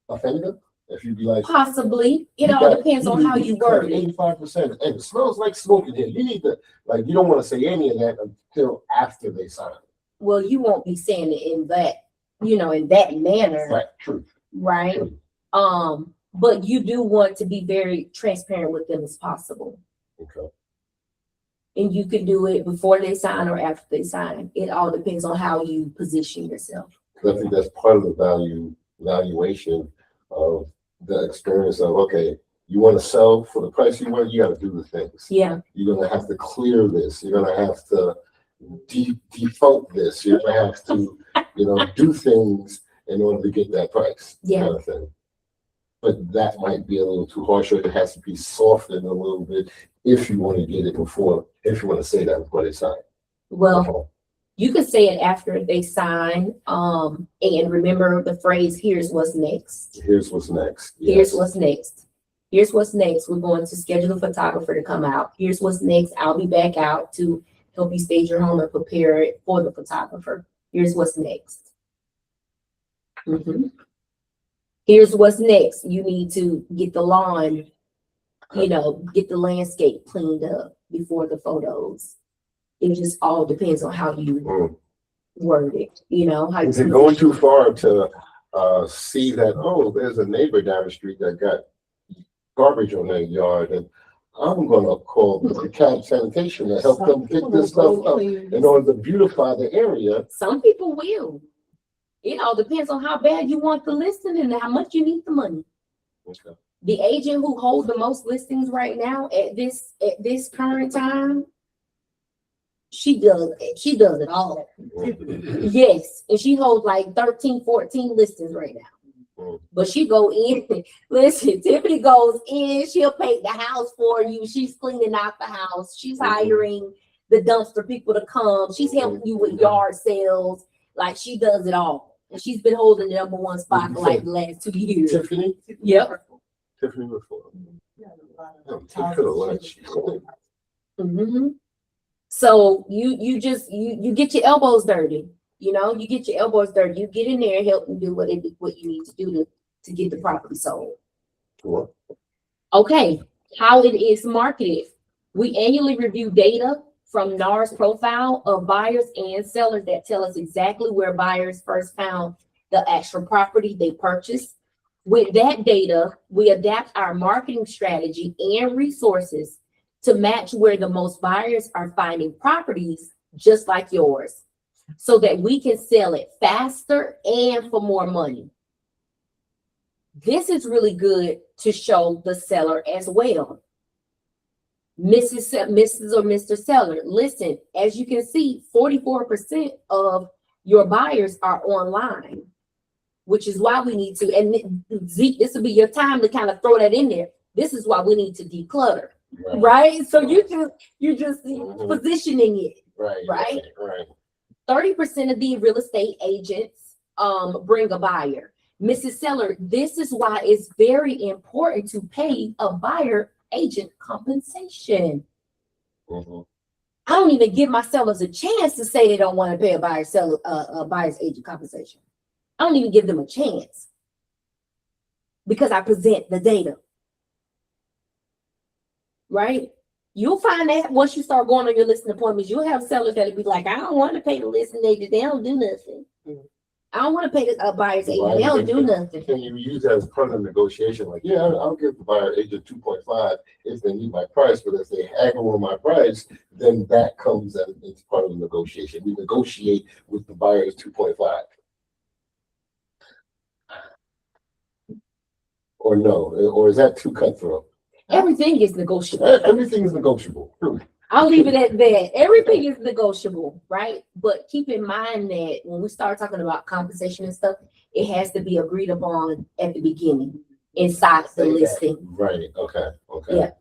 offend them. If you be like. Possibly, it all depends on how you word it. 85%, and it smells like smoke in here. You need to, like, you don't want to say any of that until after they sign. Well, you won't be saying it in that, in that manner, Right, true. right? True. But you do want to be very transparent with them as possible. Okay. And you can do it before they sign or after they sign. It all depends on how you position yourself. 'Cause I think that's part of the valuation of the experience of, okay, you want to sell for the price you want, you got to do the things. Yeah, You're going to have to clear this. You're going to have to defunct this. You're going to have to, do things in order to get that price. Yeah. Kind of thing. But that might be a little too harsh, or it has to be softened a little bit if you want to get it before, if you want to say that before they sign. well, you could say it after they sign, and remember the phrase, here's what's next. Here's what's next. Here's Yes. what's next. Here's what's next. We're going to schedule a photographer to come out. Here's what's next. I'll be back out to help you stage your home and prepare it for the photographer. Here's what's next. Mhm. Here's what's next. You need to get the lawn, get the landscape cleaned up before the photos. It just all depends on how you Mm. word it, how you. Is it going too far to see that, oh, there's a neighbor down the street that got garbage on their yard, and I'm gonna call the cat sanitation to help them pick this stuff up in order to beautify the area. Some people will. It all depends on how bad you want the listing and how much you need the money. Okay. The agent who holds the most listings right now at this current time, she does it all. Yes, and she holds like 13, 14 listings right now. Mm. But she go in, listen, Tiffany goes in, she'll paint the house for you. She's cleaning out the house. She's hiring the dumpster people to come. She's helping you with yard sales. Like, she does it all. And she's been holding the #1 spot for like the last 2 years. Tiffany? Yep. Tiffany before. Take her to lunch. Mhm. So you get your elbows dirty. You get your elbows dirty. You get in there and help them do what you need to do to get the property sold. Sure. Okay, how it is marketed. We annually review data from NAR's profile of buyers and sellers that tell us exactly where buyers first found the actual property they purchased. With that data, we adapt our marketing strategy and resources to match where the most buyers are finding properties just like yours, so that we can sell it faster and for more money. This is really good to show the seller as well. Mrs. or Mr. Seller, listen, as you can see, 44% of your buyers are online, which is why we need to, and Zeke, this will be your time to kind of throw that in there. This is why we need to declutter, right? So you're just positioning it. Right. 30% of the real estate agents bring a buyer. Mrs. Seller, this is why it's very important to pay a buyer agent compensation. Mm-hmm. I don't even give my sellers a chance to say they don't want to pay a buyer's agent compensation. I don't even give them a chance because I present the data. Right? You'll find that once you start going on your listing appointments, you'll have sellers that'll be like, I don't want to pay the listing agent. They don't do nothing. I don't want to pay the buyer's agent. They don't do nothing. Can you use that as part of the negotiation? Like, yeah, I'll give the buyer agent 2.5 if they meet my price, but if they haggle on my price, then that comes as it's part of the negotiation. We negotiate with the buyer's 2.5. Or no, or is that too cutthroat? Everything is negotiable. Everything is negotiable. I'll leave it at that. Everything is negotiable, right? But keep in mind that when we start talking about compensation and stuff, it has to be agreed upon at the beginning inside the listing. Right. Okay. Okay. Yeah.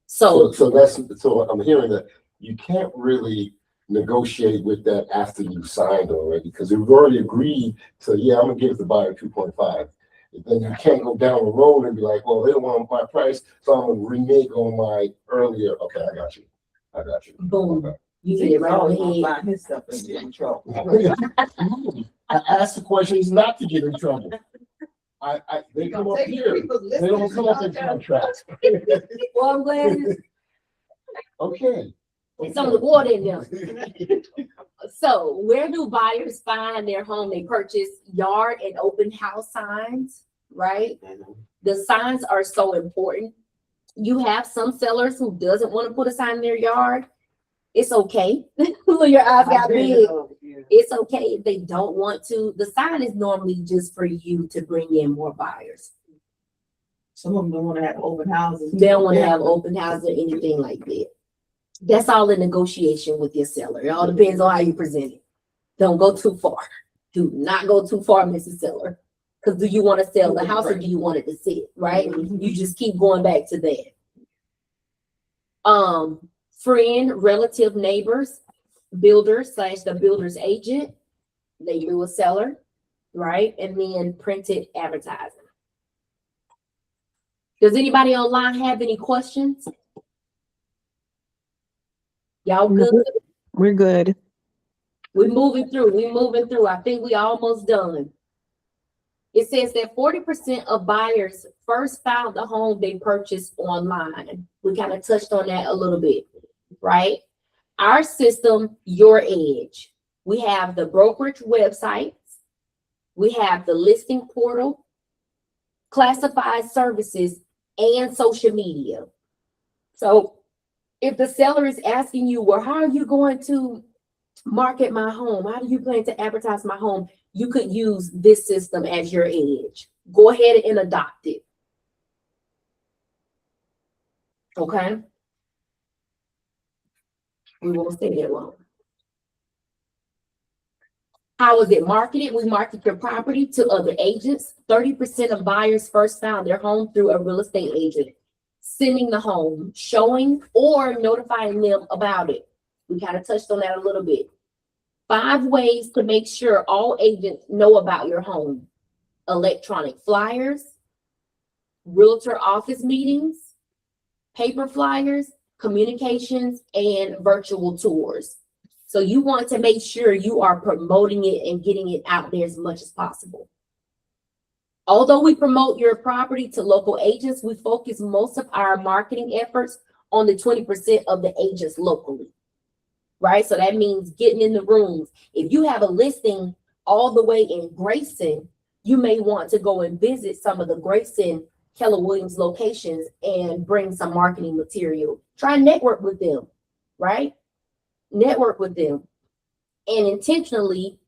So So I'm hearing that you can't really negotiate with that after you signed already, because we've already agreed to, yeah, I'm gonna give the buyer 2.5. Then you can't go down the road and be like, well, they don't want my price, so I'm gonna renege on my earlier. Okay, I got you. boom, Okay. you get it right on the Always head. find himself and get in trouble. I asked the questions not to get in trouble. They come up here. They don't come up in contracts. Well, I'm glad Okay. it's some of the water in there. So where do buyers find their home? They purchase yard and open house signs, right? The signs are so important. You have some sellers who doesn't want to put a sign in their yard. It's okay. When your eyes got big, it's okay if they don't want to. The sign is normally just for you to bring in more buyers. Some of them don't want to have open houses. They don't want to have open houses or anything like that. That's all in negotiation with your seller. It all depends on how you present it. Don't go too far. Do not go too far, Mrs. Seller. Because do you want to sell the house or do you want it to sit, right? You just keep going back to that. Friend, relative, neighbors, builder / the builder's agent, they do a seller, right? And then printed advertising. Does anybody online have any questions? Y'all good? We're good. We're moving through. I think we almost done. It says that 40% of buyers first found the home they purchased online. We kind of touched on that a little bit, right? Our system, Your Edge. We have the brokerage websites. We have the listing portal, classified services, and social media. So if the seller is asking you, well, how are you going to market my home? How do you plan to advertise my home? You could use this system as your edge. Go ahead and adopt it. Okay? We won't stay there long. How is it marketed? We market your property to other agents. 30% of buyers first found their home through a real estate agent, sending the home, showing, or notifying them about it. We kind of touched on that a little bit. 5 ways to make sure all agents know about your home: electronic flyers, realtor office meetings, paper flyers, communications, and virtual tours. So you want to make sure you are promoting it and getting it out there as much as possible. Although we promote your property to local agents, we focus most of our marketing efforts on the 20% of the agents locally, right? So that means getting in the rooms. If you have a listing all the way in Grayson, you may want to go and visit some of the Grayson Keller Williams locations and bring some marketing material. Try and network with them, right? Network with them. And internationally,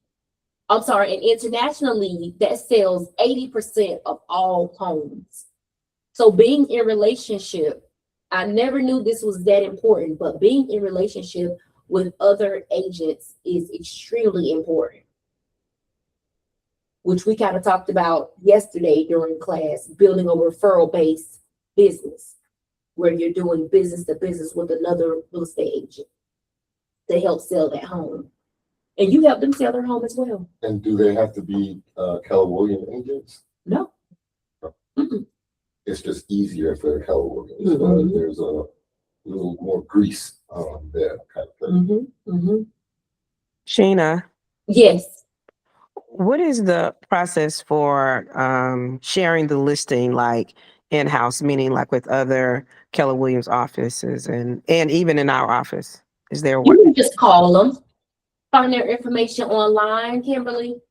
that sells 80% of all homes. So being in relationship, I never knew this was that important, but being in relationship with other agents is extremely important, which we kind of talked about yesterday during class, building a referral-based business where you're doing business to business with another real estate agent to help sell that home. And you help them sell their home as well. And do they have to be Keller Williams agents? No. Mm-mm. It's just easier for Keller Williams. There's a little more grease there, kind of thing. Sheena, Yes. what is the process for sharing the listing, like in-house, meaning like with other Keller Williams offices and even in our office? Is there a way? You can just call them, find their information online, Kimberly,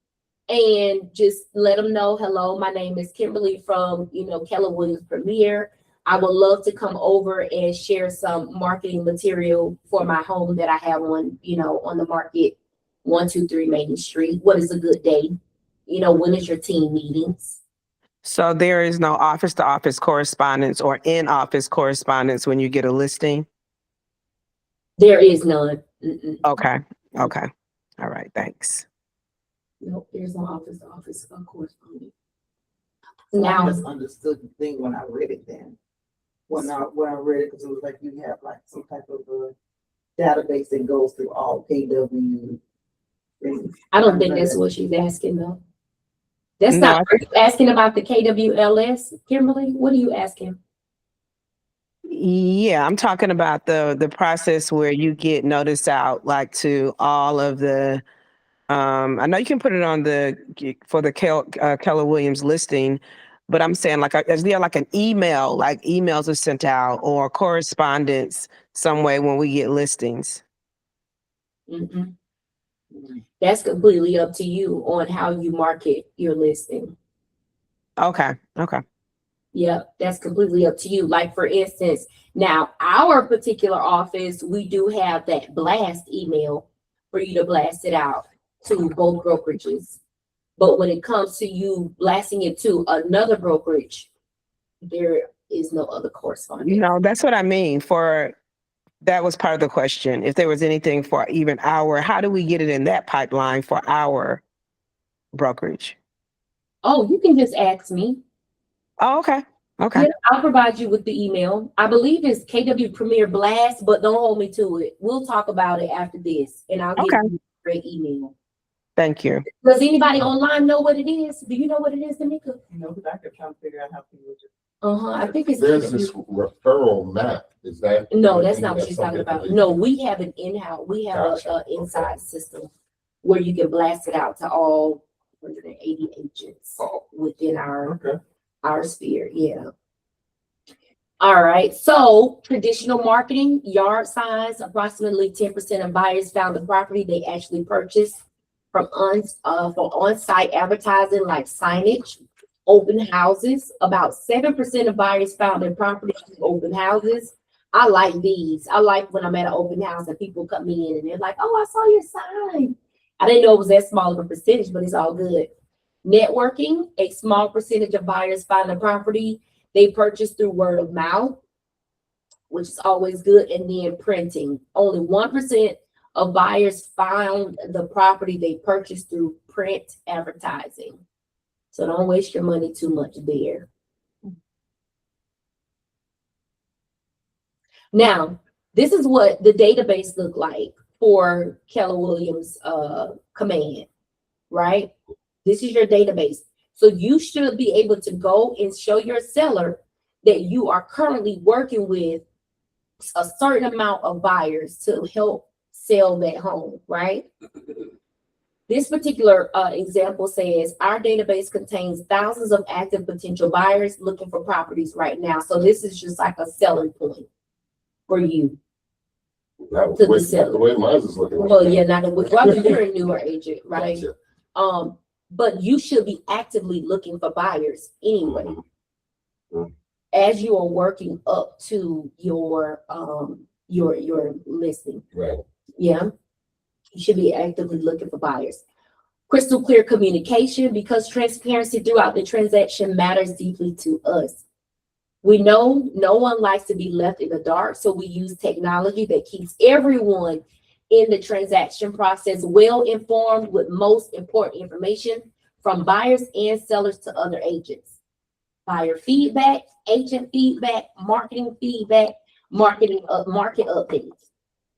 and just let them know, hello, my name is Kimberly from, Keller Williams Premier. I would love to come over and share some marketing material for my home that I have on, on the market, 123 Main Street. What is a good day? When is your team meetings? So there is no office to office correspondence or in office correspondence when you get a listing? There is none. Mm-mm. Okay. Okay. All right. Thanks. Nope, there's no office to office correspondence. So I Now, misunderstood the thing when I read it then. When I read it, because it was like you have like some type of a database that goes through all KW things. I don't think that's what she's asking though. That's No, not, are you asking about the KWLS, Kimberly? What are you asking? Yeah, I'm talking about the process where you get notice out like to all of the I know you can put it on for the Keller Williams listing, but I'm saying like is there like an email, like emails are sent out or correspondence some way when we get listings? Mm-mm. That's completely up to you on how you market your listing. Okay. Okay. Yep, that's completely up to you. Like for instance, now our particular office, we do have that blast email for you to blast it out to both brokerages. But when it comes to you blasting it to another brokerage, there is no other correspondence. That's what I mean. That was part of the question. If there was anything for even how do we get it in that pipeline for our brokerage? Oh, you can just ask me. Oh, okay. Okay. Yeah, I'll provide you with the email. I believe it's KW Premier Blast, but don't hold me to it. We'll talk about it after this, and I'll give you a great email. Thank you. Does anybody online know what it is? Do you know what it is, Tamika? Because I kept trying to figure out how people would just. I think it's There's this referral map. Is that? no, that's not what she's talking about. No, we have an in-house, we have Gotcha. a inside system where you can blast it out to all 180 agents within our sphere. Yeah. All right. So traditional marketing, yard signs, approximately 10% of buyers found the property they actually purchased from on-site advertising like signage. Open houses, about 7% of buyers found their property through open houses. I like these. I like when I'm at an open house and people come in and they're like, oh, I saw your sign. I didn't know it was that small of a percentage, but it's all good. Networking, a small percentage of buyers find the property they purchase through word of mouth, which is always good. And then printing, only 1% of buyers found the property they purchased through print advertising. So don't waste your money too much there. Now, this is what the database looked like for Keller Williams command, right? This is your database. So you should be able to go and show your seller that you are currently working with a certain amount of buyers to help sell that home, right? This particular example says our database contains thousands of active potential buyers looking for properties right now. So this is just like a selling point for you. Not To the the seller. way mine is looking. right Well, now. yeah, not well, you're a newer agent, right? Gotcha. But you should be actively looking for buyers anyway, Mhm. as you are working up to your listing. Right. Yeah. You should be actively looking for buyers. Crystal clear communication, because transparency throughout the transaction matters deeply to us. We know no one likes to be left in the dark, so we use technology that keeps everyone in the transaction process well informed with most important information from buyers and sellers to other agents. Buyer feedback, agent feedback, marketing feedback, market updates.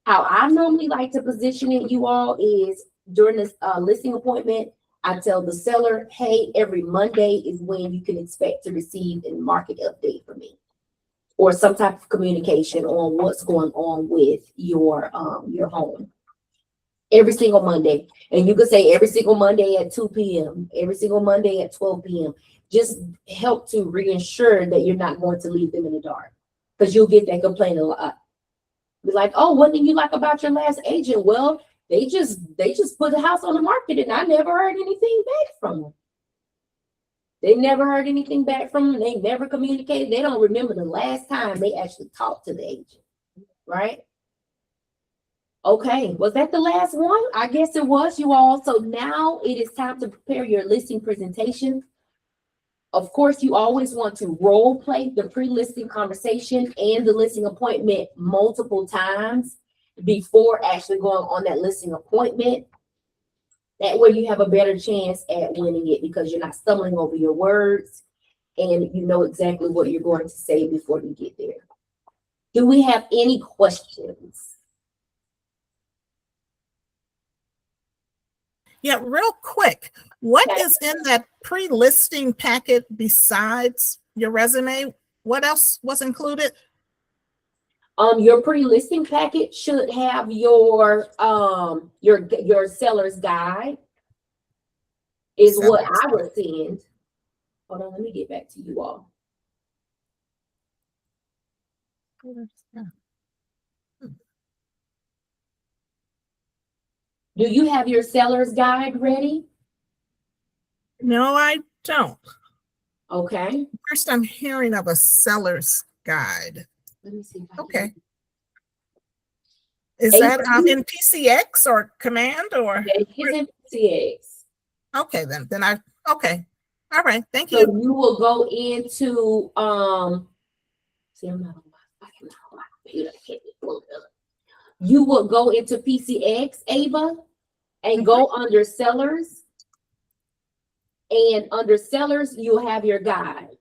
How I normally like to position it, you all, is during this listing appointment, I tell the seller, hey, every Monday is when you can expect to receive a market update from me, or some type of communication on what's going on with your home. Every single Monday. And you could say every single Monday at 2 p.m., every single Monday at 12 p.m. Just help to reassure that you're not going to leave them in the dark, because you'll get that complaint a lot. Be like, oh, what did you like about your last agent? Well, They just put the house on the market and I never heard anything back from them. They never heard anything back from them. They never communicated. They don't remember the last time they actually talked to the agent, right? Okay, was that the last one? I guess it was, you all. So now it is time to prepare your listing presentation. Of course, you always want to role play the pre-listing conversation and the listing appointment multiple times before actually going on that listing appointment. That way you have a better chance at winning it because you're not stumbling over your words and you know exactly what you're going to say before you get there. Do we have any questions? Yeah, real quick. What is in that pre-listing packet besides your resume? What else was included? Your pre-listing packet should have your seller's guide is what I would send. Hold on, let me get back to you all. Do you have your seller's guide ready? No, I don't. Okay. First, I'm hearing of a seller's guide. Let me see. If I Okay. can- Is that in PCX or Command or? It is in PCX. Okay, then okay. All right, thank So you. you will go into see, I'm not on my computer. I can't pull it up. You will go into PCX, Ava, and go under sellers. And under sellers, you'll have your guide.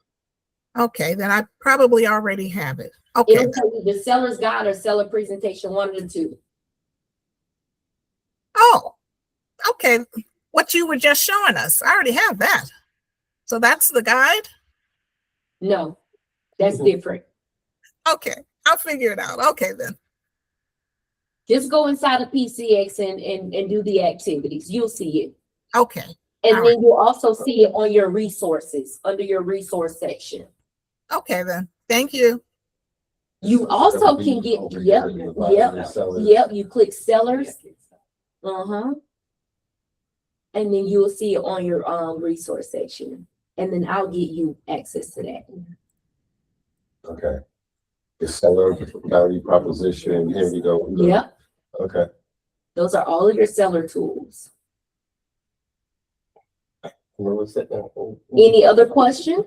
Okay, then I probably already have it. Okay, It'll tell you the seller's guide or seller presentation, one of the two. oh, okay. What you were just showing us, I already have that. So that's the guide? No, that's different. Okay, I'll figure it out. Okay, then. Just go inside of PCX and do the activities. You'll see it. Okay, And All then you'll also see it on your resources, under your resource section. okay then. Thank you. You also can get, yep, you click sellers. And then you'll see it on your resource section. And then I'll get you access to that. Okay. The seller value proposition, here we go. Yep, Okay. those are all of your seller tools. Where was it now? Any other questions?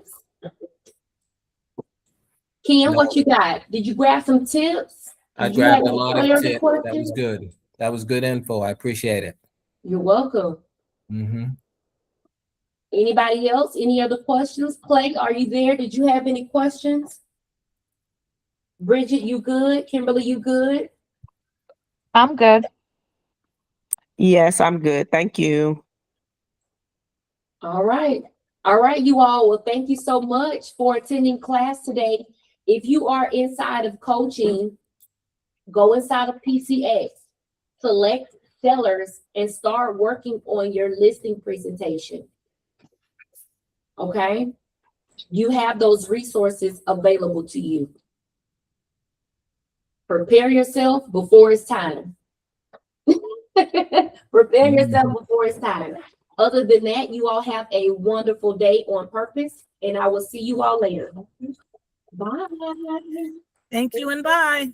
Ken, No. what you got? Did you grab some tips? I Did you have grabbed a any lot of clarity tips. That questions? was good. That was good info. I appreciate it. You're welcome. Mm-hmm. Anybody else? Any other questions? Clay, are you there? Did you have any questions? Bridget, you good? Kimberly, you good? I'm good. Yes, I'm good. Thank you. All right. All right, you all. Well, thank you so much for attending class today. If you are inside of coaching, go inside of PCX, select sellers, and start working on your listing presentation. Okay? You have those resources available to you. Prepare yourself before it's time. Prepare yourself before it's time. Other than that, you all have a wonderful day on purpose, and I will see you all later. Bye. Thank you and bye.